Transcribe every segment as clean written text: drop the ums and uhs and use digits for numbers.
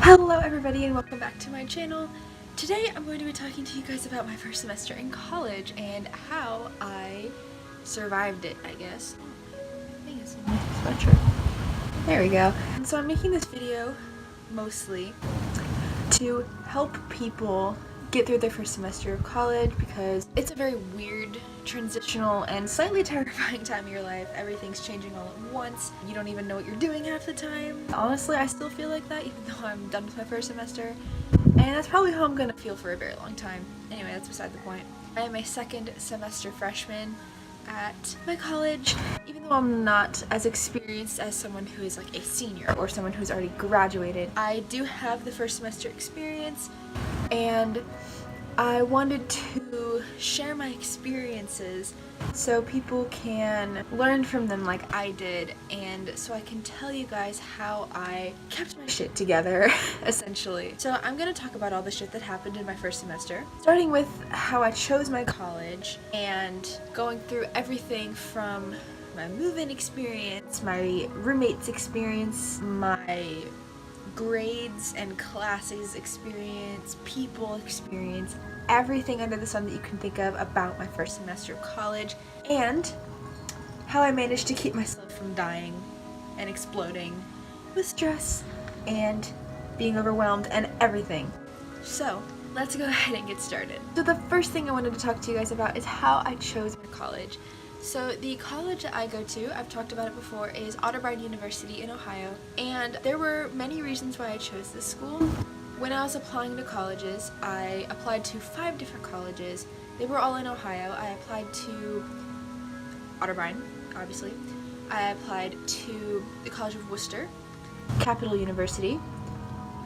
Hello everybody and welcome back to my channel. Today I'm going to be talking to you guys about my first semester in college and how I survived it, I guess. I think it's my sweatshirt. There we go. And so I'm making this video mostly to help people get through their first semester of college because it's a very weird, transitional, and slightly terrifying time of your life. Everything's changing all at once. You don't even know what you're doing half the time. Honestly, I still feel like that even though I'm done with my first semester. And that's probably how I'm gonna feel for a very long time. Anyway, that's beside the point. I am a second semester freshman at my college. Even though I'm not as experienced as someone who is like a senior or someone who's already graduated, I do have the first semester experience and I wanted to share my experiences so people can learn from them like I did, and so I can tell you guys how I kept my shit together, essentially. So I'm gonna talk about all the shit that happened in my first semester, starting with how I chose my college and going through everything from my move-in experience, my roommates experience, my grades and classes experience, people experience, everything under the sun that you can think of about my first semester of college, and how I managed to keep myself from dying and exploding with stress and being overwhelmed and everything. So let's go ahead and get started. So the first thing I wanted to talk to you guys about is how I chose my college. So the college that I go to, I've talked about it before, is Otterbein University in Ohio, and there were many reasons why I chose this school. When I was applying to colleges, I applied to 5 different colleges. They were all in Ohio. I applied to Otterbein, obviously. I applied to the College of Worcester, Capital University,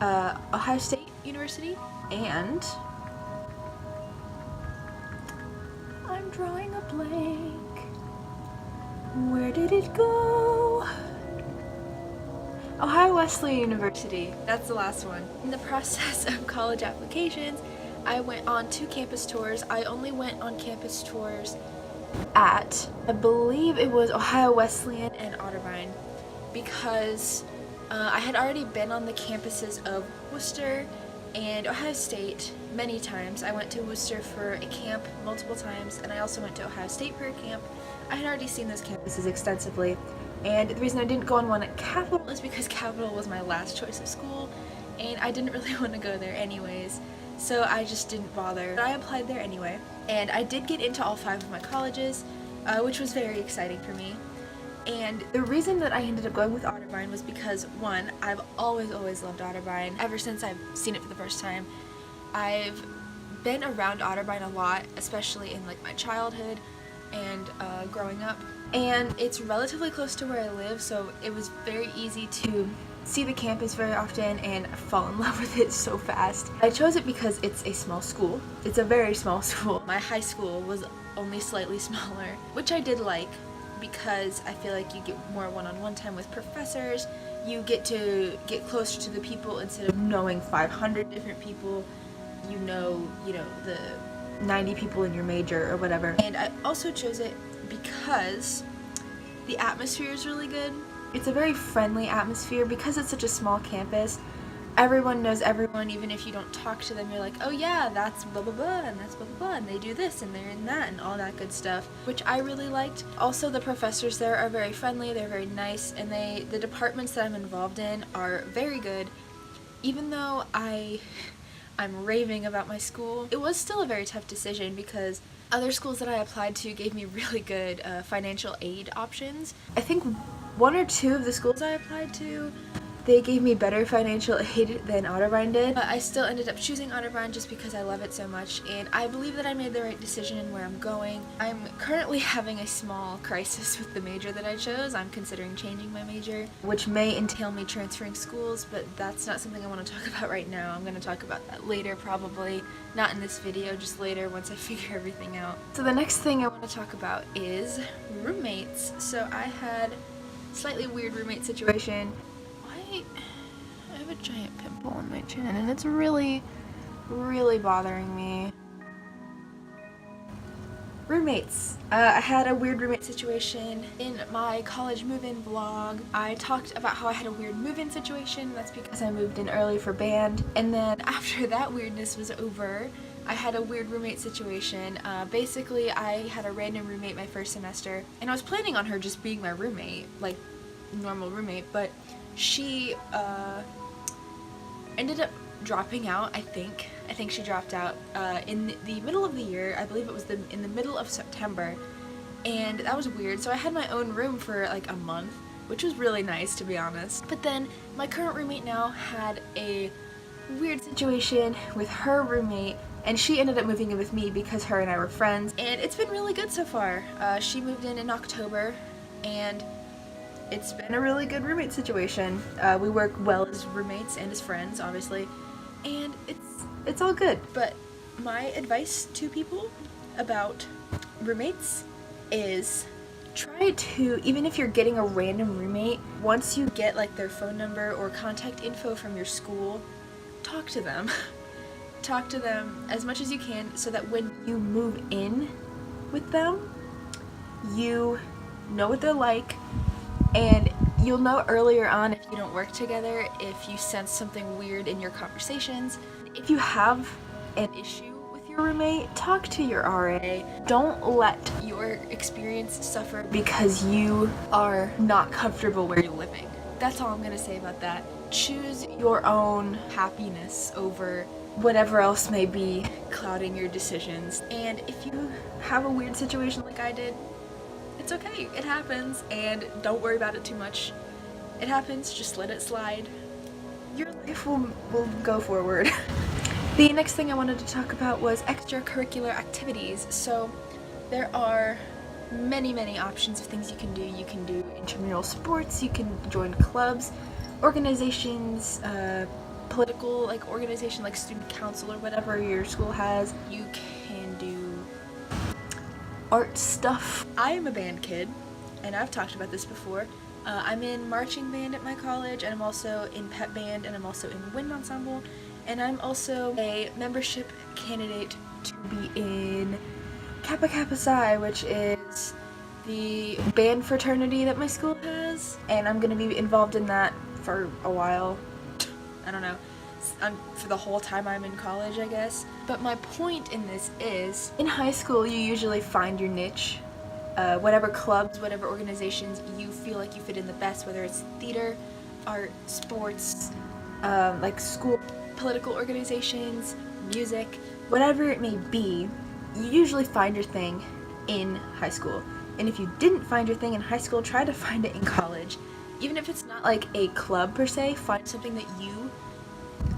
Ohio State University, and I'm drawing a blank. Where did it go? Ohio Wesleyan University. That's the last one. In the process of college applications, I went on 2 campus tours. I only went on campus tours at, I believe it was Ohio Wesleyan and Otterbein, because I had already been on the campuses of Worcester and Ohio State many times. I went to Worcester for a camp multiple times, and I also went to Ohio State for a camp. I had already seen those campuses extensively, and the reason I didn't go on one at Capital is because Capital was my last choice of school, and I didn't really want to go there anyways, so I just didn't bother. But I applied there anyway, and I did get into all 5 of my colleges, which was very exciting for me. And the reason that I ended up going with Otterbein was because, one, I've always loved Otterbein ever since I've seen it for the first time. I've been around Otterbein a lot, especially in like my childhood and growing up, and it's relatively close to where I live, so it was very easy to see the campus very often and fall in love with it so fast. I chose it because it's a small school. It's a very small school. My high school was only slightly smaller, which I did like, because I feel like you get more one-on-one time with professors. You get to get closer to the people instead of knowing 500 different people. You know the 90 people in your major or whatever. And I also chose it because the atmosphere is really good. It's a very friendly atmosphere because it's such a small campus. Everyone knows everyone, even if you don't talk to them. You're like, oh yeah, that's blah blah blah, and that's blah blah blah, and they do this and they're in that and all that good stuff, which I really liked. Also, the professors there are very friendly, they're very nice, and the departments that I'm involved in are very good. Even though I'm raving about my school, it was still a very tough decision because other schools that I applied to gave me really good financial aid options. I think 1 or 2 of the schools I applied to, they gave me better financial aid than Otterbein did, but I still ended up choosing Otterbein just because I love it so much, and I believe that I made the right decision in where I'm going. I'm currently having a small crisis with the major that I chose. I'm considering changing my major, which may entail me transferring schools, but that's not something I want to talk about right now. I'm going to talk about that later, probably. Not in this video, just later once I figure everything out. So the next thing I want to talk about is roommates. So I had a slightly weird roommate situation. I have a giant pimple on my chin and it's really bothering me. Roommates. I had a weird roommate situation in my college move-in vlog. I talked about how I had a weird move-in situation. That's because I moved in early for band. And then after that weirdness was over, I had a weird roommate situation. Basically, I had a random roommate my first semester, and I was planning on her just being my roommate, like normal roommate, but she ended up dropping out, I think. I think she dropped out in the middle of the year. I believe it was in the middle of September, and that was weird. So I had my own room for like a month, which was really nice, to be honest. But then my current roommate now had a weird situation with her roommate, and she ended up moving in with me because her and I were friends, and it's been really good so far. She moved in October, and it's been a really good roommate situation. We work well as roommates and as friends, obviously, and it's all good. But my advice to people about roommates is try to, even if you're getting a random roommate, once you get like their phone number or contact info from your school, talk to them. Talk to them as much as you can so that when you move in with them, you know what they're like, and you'll know earlier on if you don't work together, if you sense something weird in your conversations. If you have an issue with your roommate, talk to your RA. Don't let your experience suffer because you are not comfortable where you're living. That's all I'm gonna say about that. Choose your own happiness over whatever else may be clouding your decisions. And if you have a weird situation like I did, it's okay. It happens, and don't worry about it too much. It happens, just let it slide. Your life will go forward. The next thing I wanted to talk about was extracurricular activities. So there are many options of things you can do. You can do intramural sports, you can join clubs, organizations, political organization like student council or whatever your school has. You can do art stuff. I am a band kid, and I've talked about this before. I'm in marching band at my college, and I'm also in pep band, and I'm also in wind ensemble, and I'm also a membership candidate to be in Kappa Kappa Psi, which is the band fraternity that my school has, and I'm gonna be involved in that for a while. I don't know, for the whole time I'm in college, I guess. But my point in this is, in high school you usually find your niche, whatever clubs, whatever organizations you feel like you fit in the best, whether it's theater, art, sports, like school, political organizations, music, whatever it may be, you usually find your thing in high school. And if you didn't find your thing in high school, try to find it in college. Even if it's not like a club per se, find something that you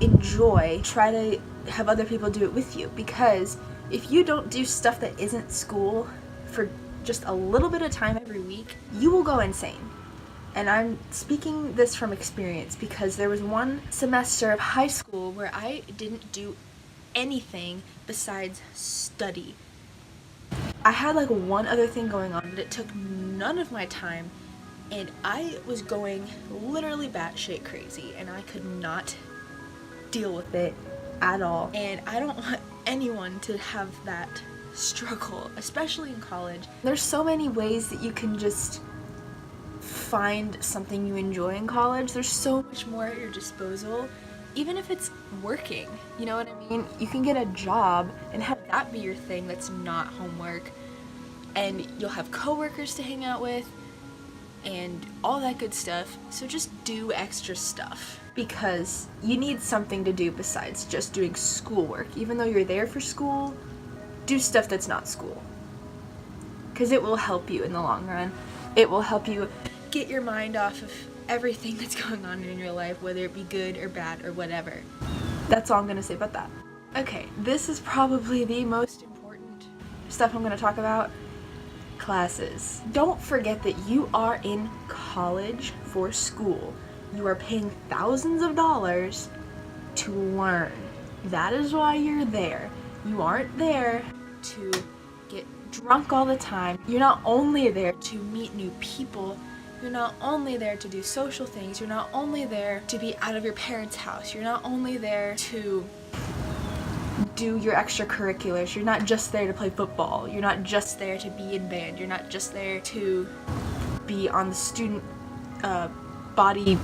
enjoy. Try to have other people do it with you, because if you don't do stuff that isn't school for just a little bit of time every week, you will go insane. And I'm speaking this from experience, because there was one semester of high school where I didn't do anything besides study. I had like one other thing going on, but it took none of my time, and I was going literally batshit crazy, and I could not deal with it at all. And I don't want anyone to have that struggle, especially in college. There's so many ways that you can just find something you enjoy in college. There's so much more at your disposal, even if it's working, you know what I mean? You can get a job and have that be your thing that's not homework, and you'll have coworkers to hang out with and all that good stuff. So just do extra stuff, because you need something to do besides just doing schoolwork. Even though you're there for school, do stuff that's not school, because it will help you in the long run. It will help you get your mind off of everything that's going on in your life, whether it be good or bad or whatever. That's all I'm gonna say about that. Okay, this is probably the most important stuff I'm gonna talk about. Classes. Don't forget that you are in college for school. You are paying thousands of dollars to learn. That is why you're there. You aren't there to get drunk all the time. You're not only there to meet new people. You're not only there to do social things. You're not only there to be out of your parents' house. You're not only there to do your extracurriculars. You're not just there to play football. You're not just there to be in band. You're not just there to be on the student body,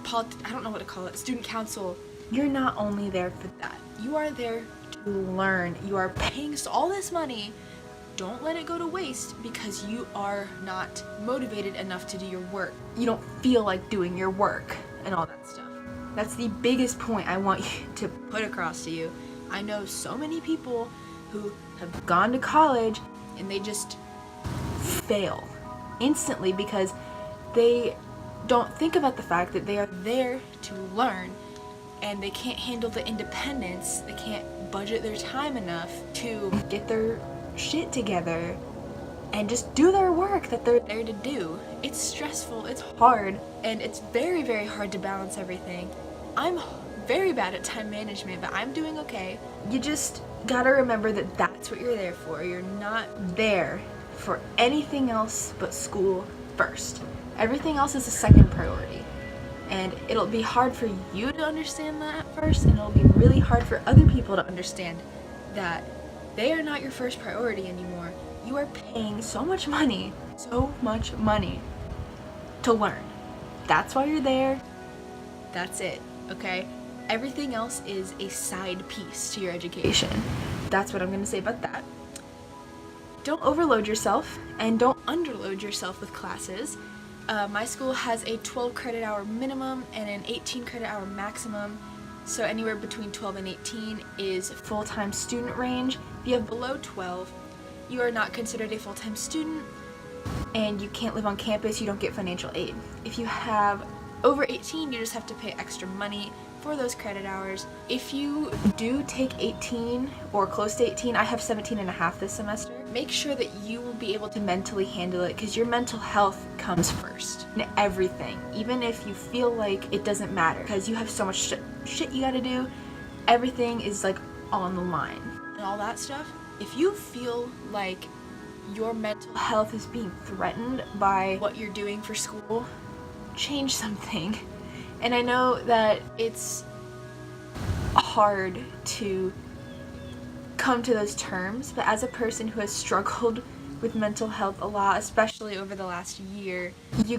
I don't know what to call it, student council. You're not only there for that. You are there to learn. You are paying all this money. Don't let it go to waste because you are not motivated enough to do your work. You don't feel like doing your work and all that stuff. That's the biggest point I want you to put across to you. I know so many people who have gone to college and they just fail instantly because they don't think about the fact that they are there to learn and they can't handle the independence. They can't budget their time enough to get their shit together and just do their work that they're there to do. It's stressful, it's hard, and it's very, very hard to balance everything. I'm very bad at time management, but I'm doing okay. You just gotta remember that that's what you're there for. You're not there for anything else but school first. Everything else is a second priority. And it'll be hard for you to understand that at first, and it'll be really hard for other people to understand that they are not your first priority anymore. You are paying so much money to learn. That's why you're there. That's it, okay? Everything else is a side piece to your education. That's what I'm gonna say about that. Don't overload yourself and don't underload yourself with classes. My school has a 12 credit hour minimum and an 18 credit hour maximum. So anywhere between 12 and 18 is full-time student range. If you have below 12, you are not considered a full-time student and you can't live on campus, you don't get financial aid. If you have over 18, you just have to pay extra money for those credit hours. If you do take 18 or close to 18, I have 17 and a half this semester, make sure that you will be able to mentally handle it because your mental health comes first in everything. Even if you feel like it doesn't matter because you have so much shit you gotta do, everything is like on the line and all that stuff. If you feel like your mental health is being threatened by what you're doing for school, change something. And I know that it's hard to come to those terms, but as a person who has struggled with mental health a lot, especially over the last year, you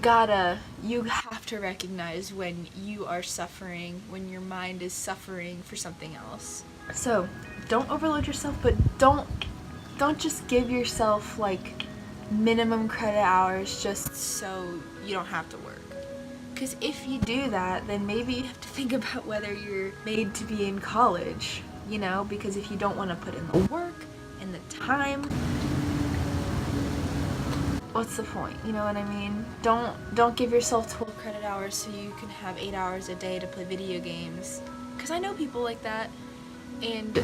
have to recognize when you are suffering, when your mind is suffering for something else. So don't overload yourself, but don't just give yourself like minimum credit hours just so you don't have to work. Because if you do that, then maybe you have to think about whether you're made to be in college, you know, because if you don't want to put in the work and the time, what's the point? You know what I mean? Don't give yourself 12 credit hours so you can have 8 hours a day to play video games. Because I know people like that. And,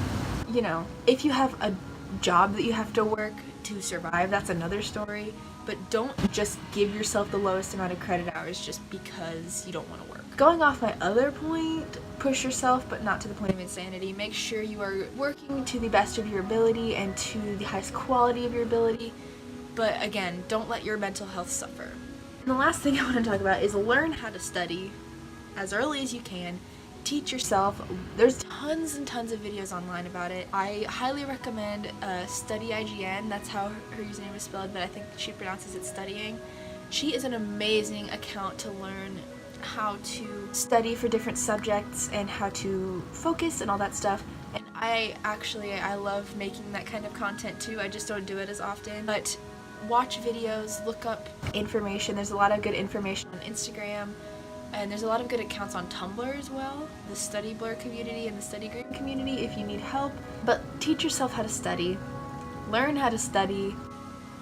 you know, if you have a job that you have to work to survive, that's another story. But don't just give yourself the lowest amount of credit hours just because you don't want to work. Going off my other point, push yourself, but not to the point of insanity. Make sure you are working to the best of your ability and to the highest quality of your ability. But again, don't let your mental health suffer. And the last thing I want to talk about is learn how to study as early as you can. Teach yourself. There's tons and tons of videos online about it. I highly recommend StudyIGN. That's how her username is spelled, but I think she pronounces it studying. She is an amazing account to learn how to study for different subjects and how to focus and all that stuff. And I love making that kind of content too. I just don't do it as often. But watch videos, look up information. There's a lot of good information on Instagram. And there's a lot of good accounts on Tumblr as well, the Study Blur community and the studygram community if you need help. But teach yourself how to study, learn how to study,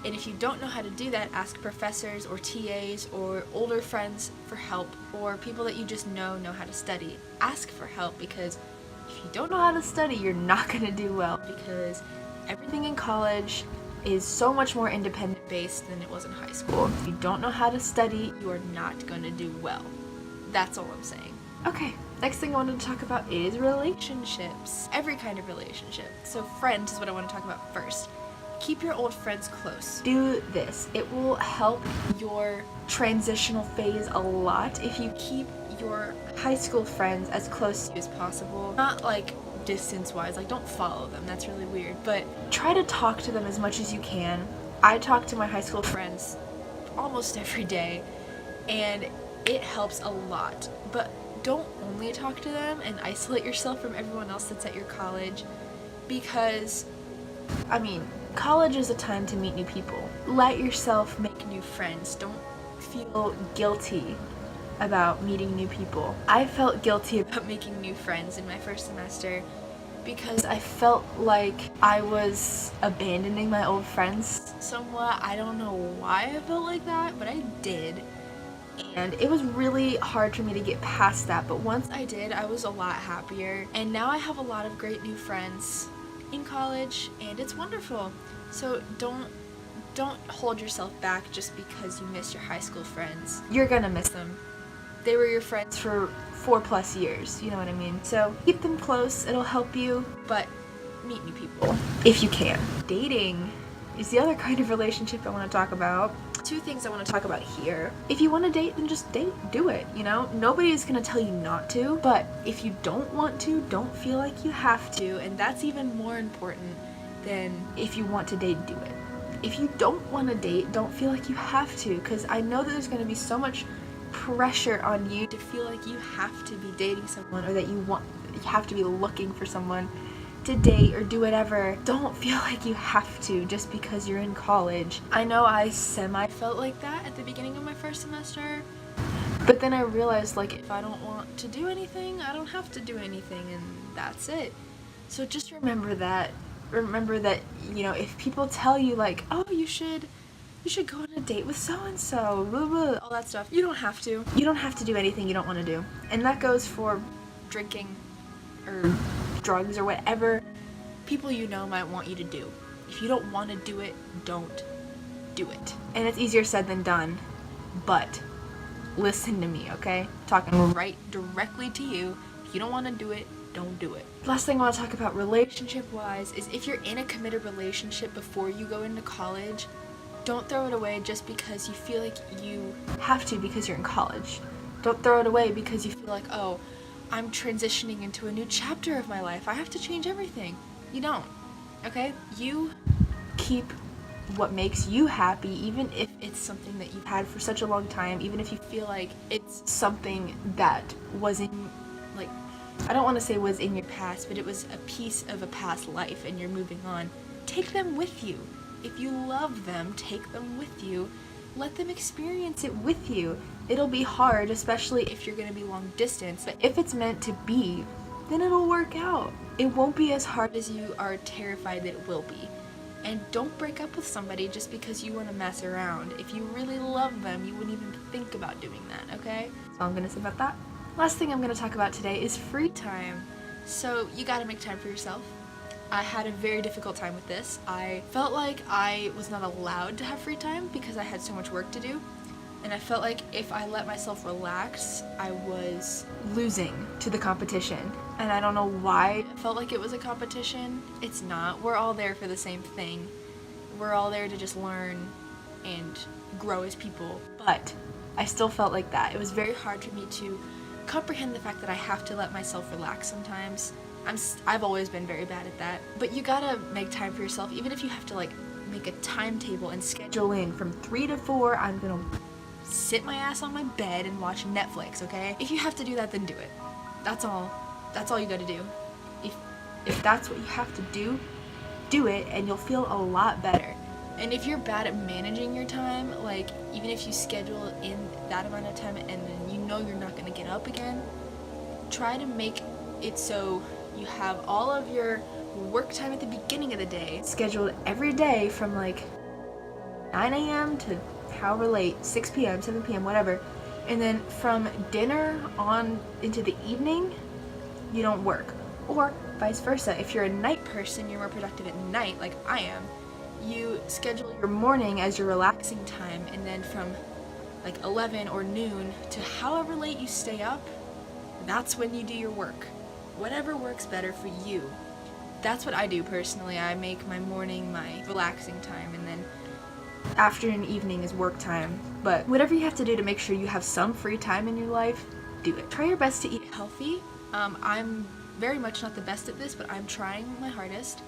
and if you don't know how to do that, ask professors or TAs or older friends for help, or people that you just know how to study. Ask for help, because if you don't know how to study, you're not going to do well, because everything in college is so much more independent based than it was in high school. If you don't know how to study, you are not going to do well. That's all I'm saying. Okay, next thing I wanted to talk about is relationships. Every kind of relationship. So friends is what I want to talk about first. Keep your old friends close. Do this. It will help your transitional phase a lot if you keep your high school friends as close to you as possible. Not like distance-wise. Like, don't follow them. That's really weird. But try to talk to them as much as you can. I talk to my high school friends almost every day, and it helps a lot. But don't only talk to them and isolate yourself from everyone else that's at your college, because, I mean, college is a time to meet new people. Let yourself make new friends. Don't feel guilty about meeting new people. I felt guilty about making new friends in my first semester because I felt like I was abandoning my old friends somewhat. I don't know why I felt like that, but I did. And it was really hard for me to get past that, but once I did, I was a lot happier. And now I have a lot of great new friends in college, and it's wonderful. So don't hold yourself back just because you miss your high school friends. You're gonna miss them. They were your friends for 4+ years, you know what I mean? So keep them close, it'll help you, but meet new people if you can. Dating is the other kind of relationship I want to talk about. 2 things I want to talk about here. If you want to date, then just date. Do it, you know? Nobody is going to tell you not to, but if you don't want to, don't feel like you have to, and that's even more important than if you want to date, do it. If you don't want to date, don't feel like you have to, because I know that there's going to be so much pressure on you to feel like you have to be dating someone, or that you have to be looking for someone to date or do whatever. Don't feel like you have to just because you're in college. I know I felt like that at the beginning of my first semester, but then I realized, like, if I don't want to do anything, I don't have to do anything, and that's it. So just remember that, you know, if people tell you, like, oh, you should go on a date with so-and-so, blah, blah, all that stuff, you don't have to. You don't have to do anything you don't want to do. And that goes for drinking or drugs or whatever people you know might want you to do. If you don't want to do it, don't do it. And it's easier said than done, but listen to me, okay? Talking right directly to you. If you don't want to do it, don't do it. Last thing I want to talk about relationship-wise is if you're in a committed relationship before you go into college, don't throw it away just because you feel like you have to because you're in college. Don't throw it away because you feel like, oh, I'm transitioning into a new chapter of my life. I have to change everything. You don't, okay? You keep what makes you happy, even if it's something that you've had for such a long time, even if you feel like it's something that was in, like, I don't want to say was in your past, but it was a piece of a past life and you're moving on. Take them with you. If you love them, take them with you. Let them experience it with you. It'll be hard, especially if you're going to be long distance, but if it's meant to be, then it'll work out. It won't be as hard as you are terrified that it will be. And don't break up with somebody just because you want to mess around. If you really love them, you wouldn't even think about doing that, okay? That's all I'm going to say about that. Last thing I'm going to talk about today is free time. So you got to make time for yourself. I had a very difficult time with this. I felt like I was not allowed to have free time because I had so much work to do. And I felt like if I let myself relax, I was losing to the competition. And I don't know why I felt like it was a competition. It's not. We're all there for the same thing. We're all there to just learn and grow as people. But I still felt like that. It was very hard for me to comprehend the fact that I have to let myself relax sometimes. I've always been very bad at that. But you gotta make time for yourself, even if you have to, like, make a timetable and schedule in from 3 to 4, I'm gonna sit my ass on my bed and watch Netflix, okay? If you have to do that, then do it. That's all you gotta do. If that's what you have to do it, and you'll feel a lot better. And if you're bad at managing your time, like, even if you schedule in that amount of time and then you know you're not gonna get up again, try to make it so you have all of your work time at the beginning of the day scheduled every day from like 9 a.m. to however late, 6 p.m., 7 p.m., whatever. And then from dinner on into the evening, you don't work. Or vice versa. If you're a night person, you're more productive at night, like I am. You schedule your morning as your relaxing time, and then from like 11 or noon to however late you stay up, that's when you do your work. Whatever works better for you. That's what I do personally. I make my morning my relaxing time, and then afternoon, evening is work time. But whatever you have to do to make sure you have some free time in your life, do it. Try your best to eat healthy. I'm very much not the best at this, but I'm trying my hardest.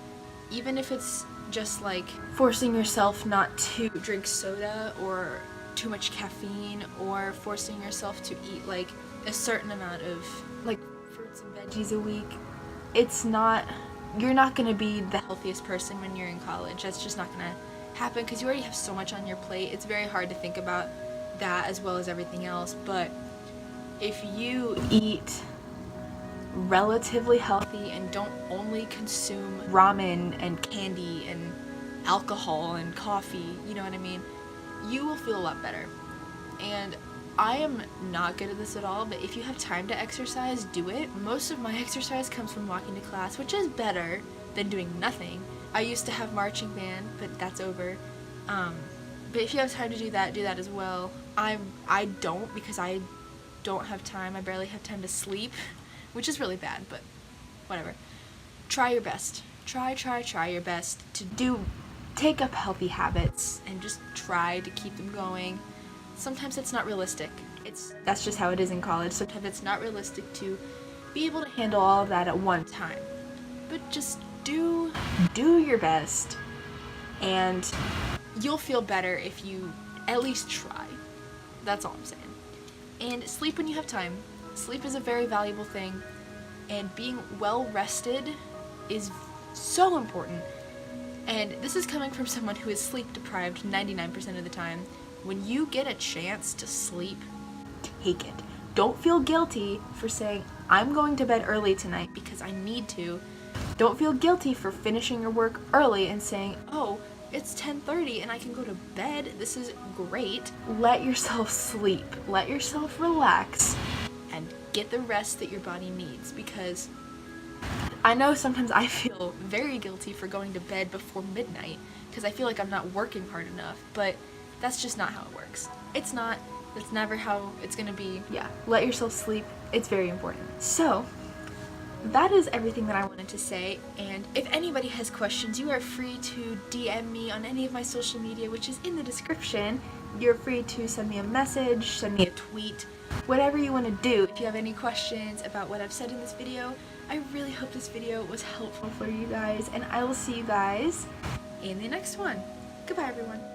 Even if it's just like forcing yourself not to drink soda or too much caffeine, or forcing yourself to eat like a certain amount of like fruits and veggies a week. You're not gonna be the healthiest person when you're in college. That's just not gonna happen because you already have so much on your plate. It's very hard to think about that as well as everything else. But if you eat relatively healthy and don't only consume ramen and candy and alcohol and coffee, you know what I mean, you will feel a lot better. And I am not good at this at all, but if you have time to exercise, do it. Most of my exercise comes from walking to class, which is better than doing nothing. I used to have marching band, but that's over. But if you have time to do that as well. I don't, because I don't have time. I barely have time to sleep, which is really bad, but whatever. Try your best. Try your best to take up healthy habits and just try to keep them going. Sometimes it's not realistic. That's just how it is in college. Sometimes it's not realistic to be able to handle all of that at one time. But just do your best, and you'll feel better if you at least try. That's all I'm saying. And sleep when you have time. Sleep is a very valuable thing, and being well rested is so important. And this is coming from someone who is sleep deprived 99% of the time. When you get a chance to sleep, take it. Don't feel guilty for saying, I'm going to bed early tonight because I need to. Don't feel guilty for finishing your work early and saying, oh, it's 10:30 and I can go to bed. This is great. Let yourself sleep. Let yourself relax and get the rest that your body needs, because I know sometimes I feel very guilty for going to bed before midnight because I feel like I'm not working hard enough, but that's just not how it works. It's not. That's never how it's gonna be. Yeah, let yourself sleep. It's very important. So, that is everything that I wanted to say, and if anybody has questions, you are free to DM me on any of my social media, which is in the description. You're free to send me a message, send me a tweet, whatever you want to do. If you have any questions about what I've said in this video, I really hope this video was helpful for you guys, and I will see you guys in the next one. Goodbye, everyone.